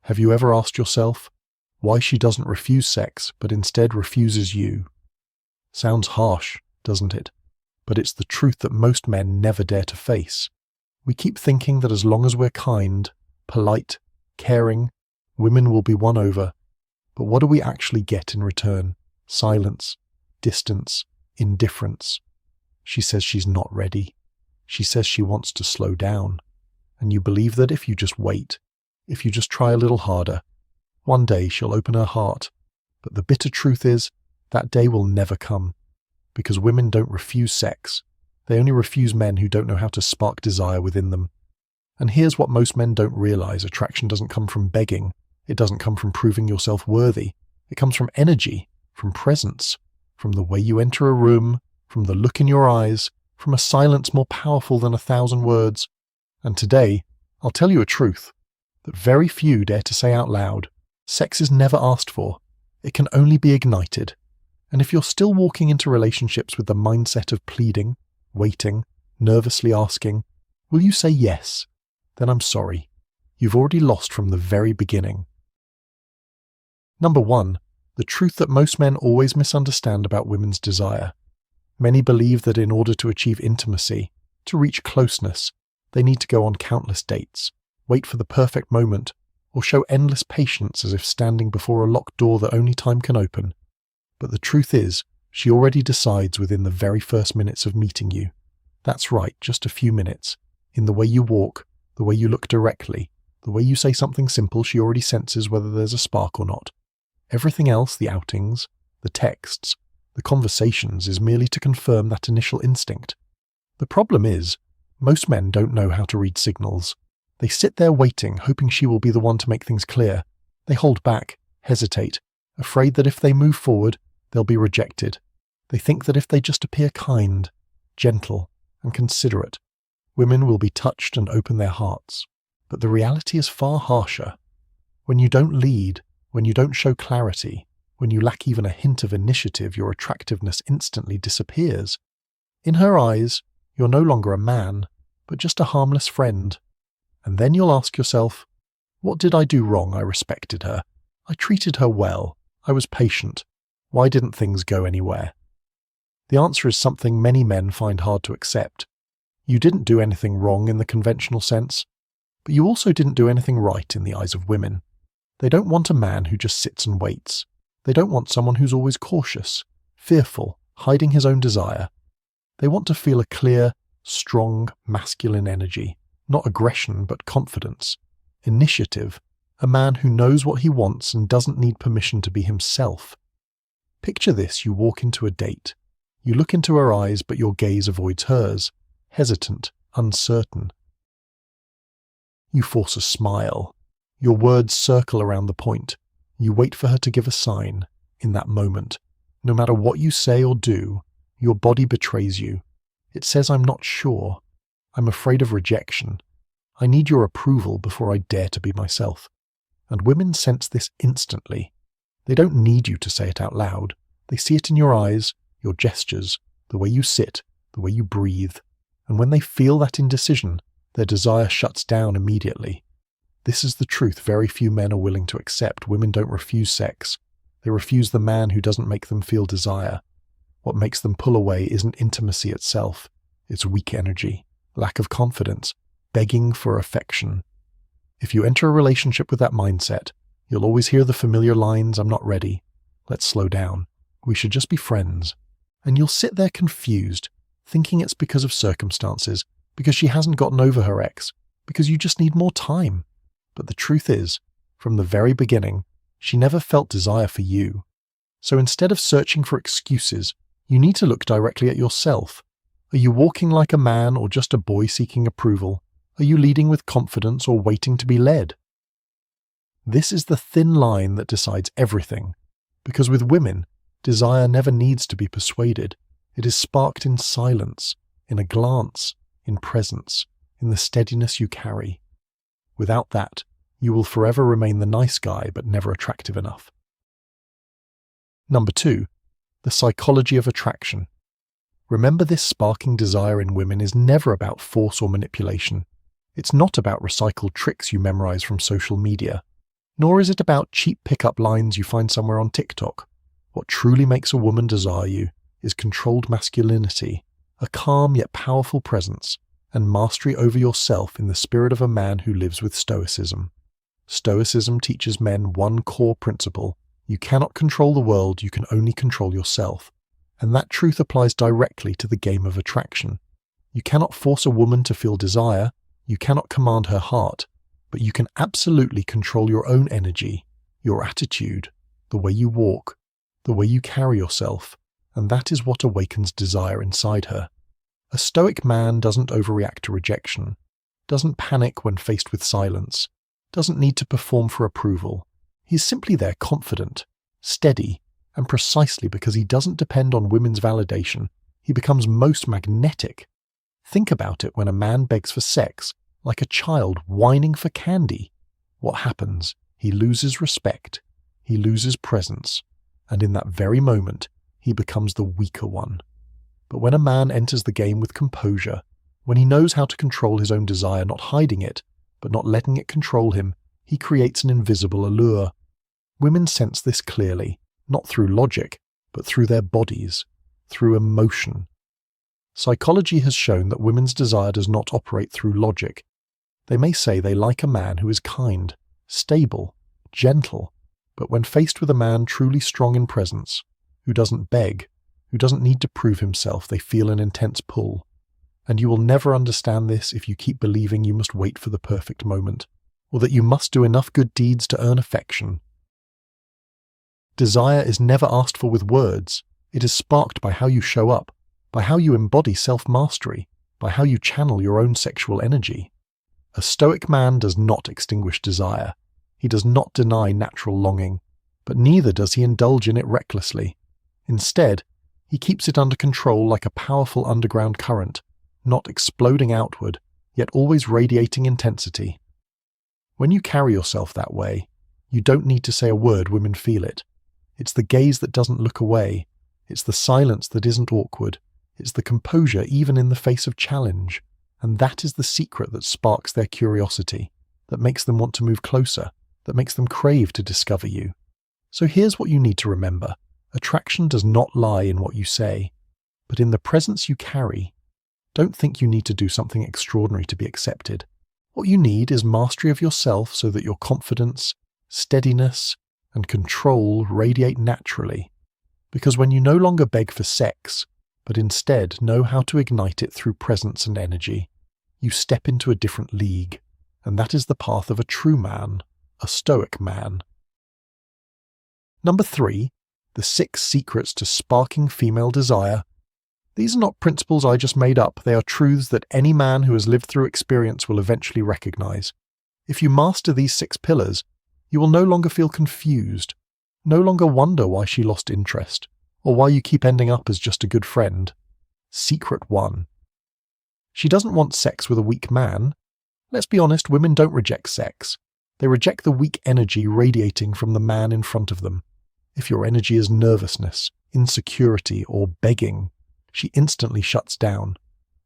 Have you ever asked yourself why she doesn't refuse sex but instead refuses you? Sounds harsh, doesn't it? But it's the truth that most men never dare to face. We keep thinking that as long as we're kind, polite, caring, women will be won over. But what do we actually get in return? Silence, distance, indifference. She says she's not ready. She says she wants to slow down. And you believe that if you just wait, if you just try a little harder, one day she'll open her heart. But the bitter truth is, that day will never come. Because women don't refuse sex. They only refuse men who don't know how to spark desire within them. And here's what most men don't realize: attraction doesn't come from begging. It doesn't come from proving yourself worthy. It comes from energy, from presence, from the way you enter a room, from the look in your eyes, from a silence more powerful than 1,000 words. And today, I'll tell you a truth that very few dare to say out loud. Sex is never asked for. It can only be ignited. And if you're still walking into relationships with the mindset of pleading, waiting, nervously asking, will you say yes? Then I'm sorry. You've already lost from the very beginning. Number 1, the truth that most men always misunderstand about women's desire. Many believe that in order to achieve intimacy, to reach closeness, they need to go on countless dates, wait for the perfect moment, or show endless patience as if standing before a locked door that only time can open. But the truth is, she already decides within the very first minutes of meeting you. That's right, just a few minutes. In the way you walk, the way you look directly, the way you say something simple, she already senses whether there's a spark or not. Everything else, the outings, the texts, the conversations, is merely to confirm that initial instinct. The problem is, most men don't know how to read signals. They sit there waiting, hoping she will be the one to make things clear. They hold back, hesitate, afraid that if they move forward, they'll be rejected. They think that if they just appear kind, gentle, and considerate, women will be touched and open their hearts. But the reality is far harsher. When you don't lead, when you don't show clarity, when you lack even a hint of initiative, your attractiveness instantly disappears. In her eyes, you're no longer a man, but just a harmless friend. And then you'll ask yourself, what did I do wrong? I respected her. I treated her well. I was patient. Why didn't things go anywhere? The answer is something many men find hard to accept. You didn't do anything wrong in the conventional sense, but you also didn't do anything right in the eyes of women. They don't want a man who just sits and waits. They don't want someone who's always cautious, fearful, hiding his own desire. They want to feel a clear, strong, masculine energy, not aggression but confidence, initiative, a man who knows what he wants and doesn't need permission to be himself. Picture this: you walk into a date. You look into her eyes, but your gaze avoids hers, hesitant, uncertain. You force a smile. Your words circle around the point. You wait for her to give a sign. In that moment, no matter what you say or do, your body betrays you. It says, I'm not sure. I'm afraid of rejection. I need your approval before I dare to be myself. And women sense this instantly. They don't need you to say it out loud. They see it in your eyes, your gestures, the way you sit, the way you breathe. And when they feel that indecision, their desire shuts down immediately. This is the truth very few men are willing to accept. Women don't refuse sex. They refuse the man who doesn't make them feel desire. What makes them pull away isn't intimacy itself. It's weak energy, lack of confidence, begging for affection. If you enter a relationship with that mindset, you'll always hear the familiar lines, I'm not ready. Let's slow down. We should just be friends. And you'll sit there confused, thinking it's because of circumstances, because she hasn't gotten over her ex, because you just need more time. But the truth is, from the very beginning, she never felt desire for you. So instead of searching for excuses, you need to look directly at yourself. Are you walking like a man or just a boy seeking approval? Are you leading with confidence or waiting to be led? This is the thin line that decides everything. Because with women, desire never needs to be persuaded. It is sparked in silence, in a glance, in presence, in the steadiness you carry. Without that, you will forever remain the nice guy but never attractive enough. Number 2, the psychology of attraction. Remember, this sparking desire in women is never about force or manipulation. It's not about recycled tricks you memorize from social media. Nor is it about cheap pickup lines you find somewhere on TikTok. What truly makes a woman desire you is controlled masculinity, a calm yet powerful presence, and mastery over yourself in the spirit of a man who lives with Stoicism. Stoicism teaches men one core principle: you cannot control the world, you can only control yourself. And that truth applies directly to the game of attraction. You cannot force a woman to feel desire, you cannot command her heart, but you can absolutely control your own energy, your attitude, the way you walk, the way you carry yourself, and that is what awakens desire inside her. A stoic man doesn't overreact to rejection, doesn't panic when faced with silence, doesn't need to perform for approval. He's simply there, confident, steady, and precisely because he doesn't depend on women's validation, he becomes most magnetic. Think about it when a man begs for sex, like a child whining for candy. What happens? He loses respect, he loses presence, and in that very moment, he becomes the weaker one. But when a man enters the game with composure, when he knows how to control his own desire, not hiding it, but not letting it control him, he creates an invisible allure. Women sense this clearly, not through logic, but through their bodies, through emotion. Psychology has shown that women's desire does not operate through logic. They may say they like a man who is kind, stable, gentle, but when faced with a man truly strong in presence, who doesn't beg, who doesn't need to prove himself, they feel an intense pull. And you will never understand this if you keep believing you must wait for the perfect moment, or that you must do enough good deeds to earn affection. Desire is never asked for with words. It is sparked by how you show up, by how you embody self-mastery, by how you channel your own sexual energy. A stoic man does not extinguish desire. He does not deny natural longing, but neither does he indulge in it recklessly. Instead, he keeps it under control like a powerful underground current, not exploding outward, yet always radiating intensity. When you carry yourself that way, you don't need to say a word, women feel it. It's the gaze that doesn't look away. It's the silence that isn't awkward. It's the composure even in the face of challenge. And that is the secret that sparks their curiosity, that makes them want to move closer, that makes them crave to discover you. So here's what you need to remember. Attraction does not lie in what you say, but in the presence you carry. Don't think you need to do something extraordinary to be accepted. What you need is mastery of yourself so that your confidence, steadiness, and control radiate naturally. Because when you no longer beg for sex, but instead know how to ignite it through presence and energy, you step into a different league, and that is the path of a true man, a stoic man. Number 3, the 6 secrets to sparking female desire. These are not principles I just made up, they are truths that any man who has lived through experience will eventually recognize. If you master these 6 pillars, you will no longer feel confused, no longer wonder why she lost interest, or why you keep ending up as just a good friend. Secret 1. She doesn't want sex with a weak man. Let's be honest, women don't reject sex. They reject the weak energy radiating from the man in front of them. If your energy is nervousness, insecurity, or begging, she instantly shuts down.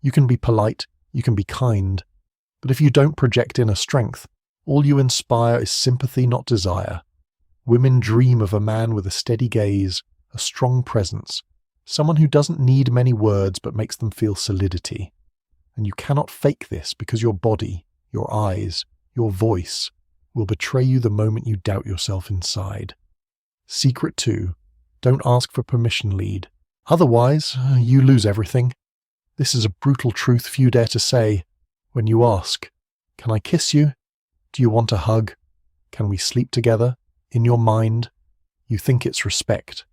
You can be polite, you can be kind, but if you don't project inner strength, all you inspire is sympathy, not desire. Women dream of a man with a steady gaze, a strong presence, someone who doesn't need many words but makes them feel solidity. And you cannot fake this because your body, your eyes, your voice will betray you the moment you doubt yourself inside. Secret 2. Don't ask for permission, lead. Otherwise, you lose everything. This is a brutal truth few dare to say. When you ask, "Can I kiss you? Do you want a hug? Can we sleep together?" In your mind, you think it's respect.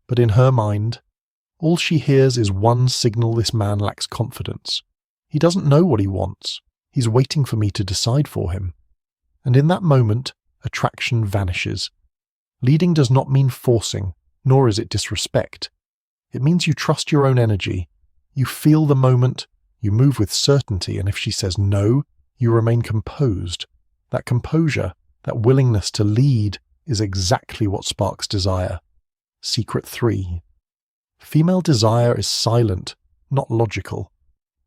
But in her mind, all she hears is one signal: this man lacks confidence. He doesn't know what he wants. He's waiting for me to decide for him. And in that moment, attraction vanishes. Leading does not mean forcing, nor is it disrespect. It means you trust your own energy. You feel the moment, you move with certainty, and if she says no, you remain composed. That composure, that willingness to lead, is exactly what sparks desire. Secret 3. Female desire is silent, not logical.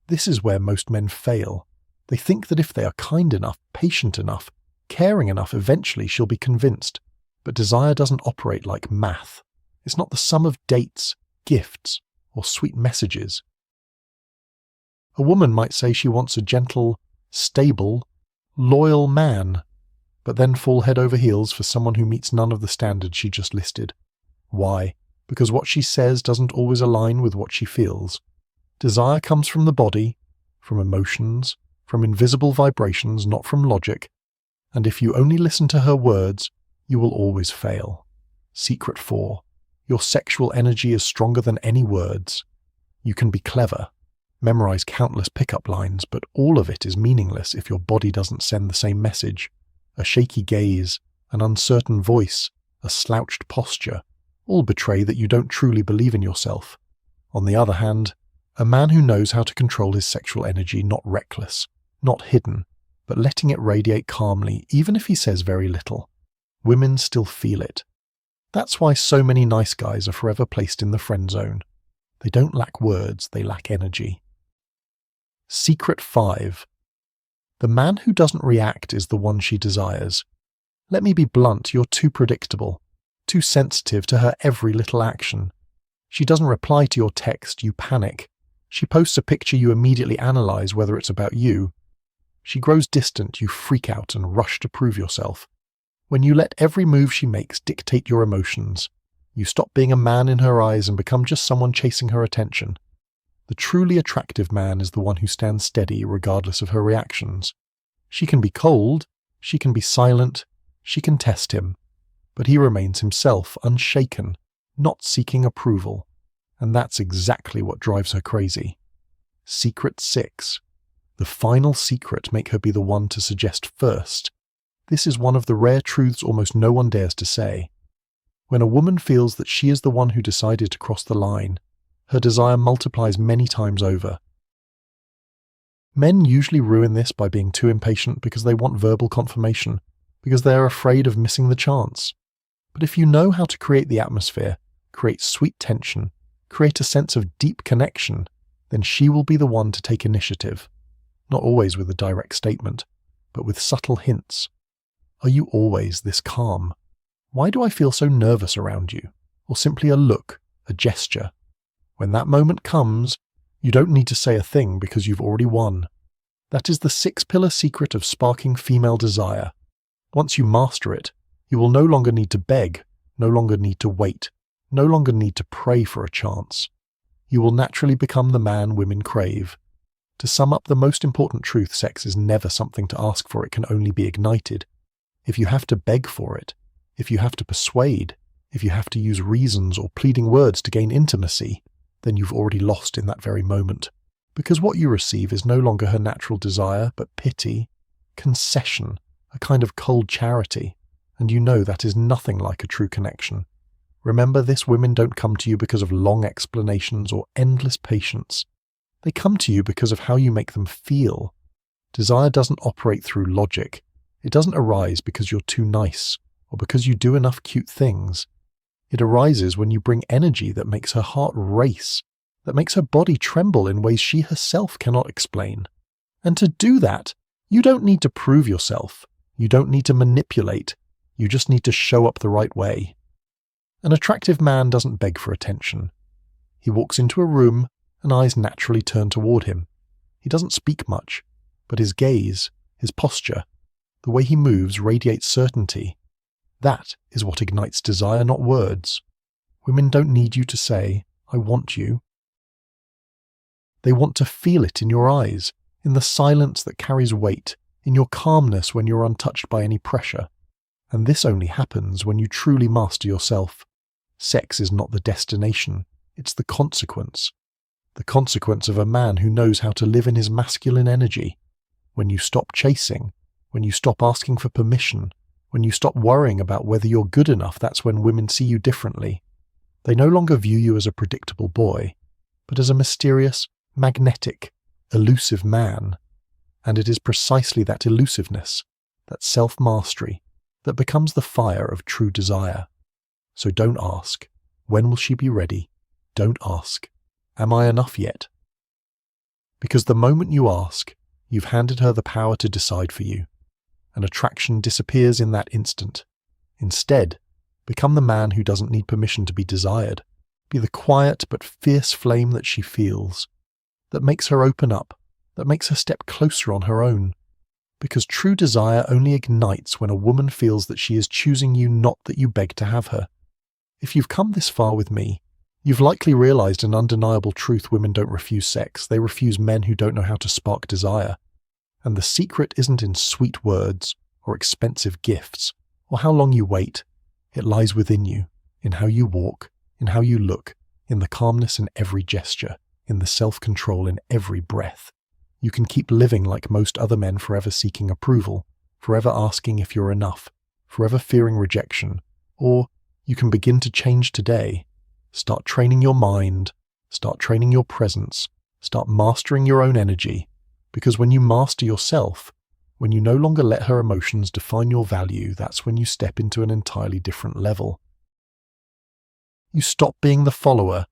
This is where most men fail. They think that if they are kind enough, patient enough, Caring enough, eventually she'll be convinced. But desire doesn't operate like math. It's not the sum of dates, gifts, or sweet messages. A woman might say she wants a gentle, stable, loyal man, but then fall head over heels for someone who meets none of the standards she just listed. Why? Because what she says doesn't always align with what she feels. Desire comes from the body, from emotions, from invisible vibrations, not from logic, and if you only listen to her words, you will always fail. Secret 4. Your sexual energy is stronger than any words. You can be clever, memorize countless pickup lines, but all of it is meaningless if your body doesn't send the same message. A shaky gaze, an uncertain voice, a slouched posture, all betray that you don't truly believe in yourself. On the other hand, a man who knows how to control his sexual energy, not reckless, not hidden, but letting it radiate calmly, even if he says very little, women still feel it. That's why so many nice guys are forever placed in the friend zone. They don't lack words, they lack energy. Secret 5. The man who doesn't react is the one she desires. Let me be blunt, you're too predictable, too sensitive to her every little action. She doesn't reply to your text, you panic. She posts a picture, you immediately analyze whether it's about you. She grows distant, you freak out and rush to prove yourself. When you let every move she makes dictate your emotions, you stop being a man in her eyes and become just someone chasing her attention. The truly attractive man is the one who stands steady regardless of her reactions. She can be cold, she can be silent, she can test him, but he remains himself, unshaken, not seeking approval. And that's exactly what drives her crazy. Secret 6. The final secret, make her be the one to suggest first. This is one of the rare truths almost no one dares to say. When a woman feels that she is the one who decided to cross the line, her desire multiplies many times over. Men usually ruin this by being too impatient because they want verbal confirmation, because they are afraid of missing the chance. But if you know how to create the atmosphere, create sweet tension, create a sense of deep connection, then she will be the one to take initiative. Not always with a direct statement, but with subtle hints. Are you always this calm? Why do I feel so nervous around you? Or simply a look, a gesture. When that moment comes, you don't need to say a thing because you've already won. That is the 6-pillar secret of sparking female desire. Once you master it, you will no longer need to beg, no longer need to wait, no longer need to pray for a chance. You will naturally become the man women crave. To sum up the most important truth, sex is never something to ask for, it can only be ignited. If you have to beg for it, if you have to persuade, if you have to use reasons or pleading words to gain intimacy, then you've already lost in that very moment. Because what you receive is no longer her natural desire, but pity, concession, a kind of cold charity, and you know that is nothing like a true connection. Remember this, women don't come to you because of long explanations or endless patience. They come to you because of how you make them feel. Desire doesn't operate through logic. It doesn't arise because you're too nice, or because you do enough cute things. It arises when you bring energy that makes her heart race, that makes her body tremble in ways she herself cannot explain. And to do that, you don't need to prove yourself. You don't need to manipulate. You just need to show up the right way. An attractive man doesn't beg for attention. He walks into a room and eyes naturally turn toward him. He doesn't speak much, but his gaze, his posture, the way he moves radiates certainty. That is what ignites desire, not words. Women don't need you to say, "I want you." They want to feel it in your eyes, in the silence that carries weight, in your calmness when you're untouched by any pressure. And this only happens when you truly master yourself. Sex is not the destination, it's the consequence. The consequence of a man who knows how to live in his masculine energy. When you stop chasing, when you stop asking for permission, when you stop worrying about whether you're good enough, that's when women see you differently. They no longer view you as a predictable boy, but as a mysterious, magnetic, elusive man. And it is precisely that elusiveness, that self-mastery, that becomes the fire of true desire. So don't ask, when will she be ready? Don't ask, am I enough yet? Because the moment you ask, you've handed her the power to decide for you. and attraction disappears in that instant. Instead, become the man who doesn't need permission to be desired. Be the quiet but fierce flame that she feels, that makes her open up, that makes her step closer on her own. Because true desire only ignites when a woman feels that she is choosing you, not that you beg to have her. If you've come this far with me, you've likely realized an undeniable truth: women don't refuse sex, they refuse men who don't know how to spark desire. And the secret isn't in sweet words or expensive gifts or how long you wait. It lies within you, in how you walk, in how you look, in the calmness in every gesture, in the self-control in every breath. You can keep living like most other men, forever seeking approval, forever asking if you're enough, forever fearing rejection. Or you can begin to change today. Start training your mind, start training your presence, start mastering your own energy. Because when you master yourself, when you no longer let her emotions define your value, that's when you step into an entirely different level. You stop being the follower,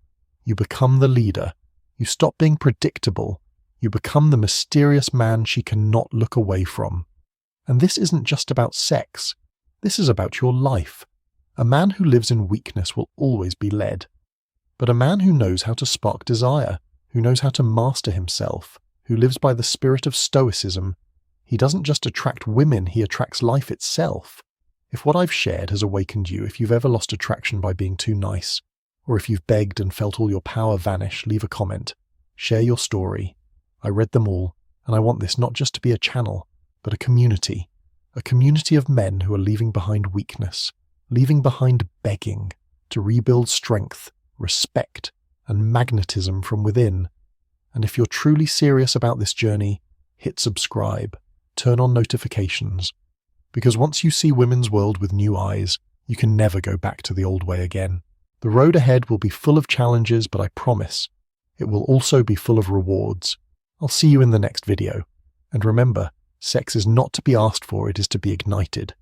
you become the leader. You stop being predictable, you become the mysterious man she cannot look away from. And this isn't just about sex, this is about your life. A man who lives in weakness will always be led. But a man who knows how to spark desire, who knows how to master himself, who lives by the spirit of stoicism, he doesn't just attract women, he attracts life itself. If what I've shared has awakened you, if you've ever lost attraction by being too nice, or if you've begged and felt all your power vanish, leave a comment. Share your story. I read them all, and I want this not just to be a channel, but a community of men who are leaving behind weakness, leaving behind begging, to rebuild strength, respect, and magnetism from within. And if you're truly serious about this journey, hit subscribe, turn on notifications, because once you see women's world with new eyes, you can never go back to the old way again. The road ahead will be full of challenges, but I promise, it will also be full of rewards. I'll see you in the next video. And remember, sex is not to be asked for, it is to be ignited.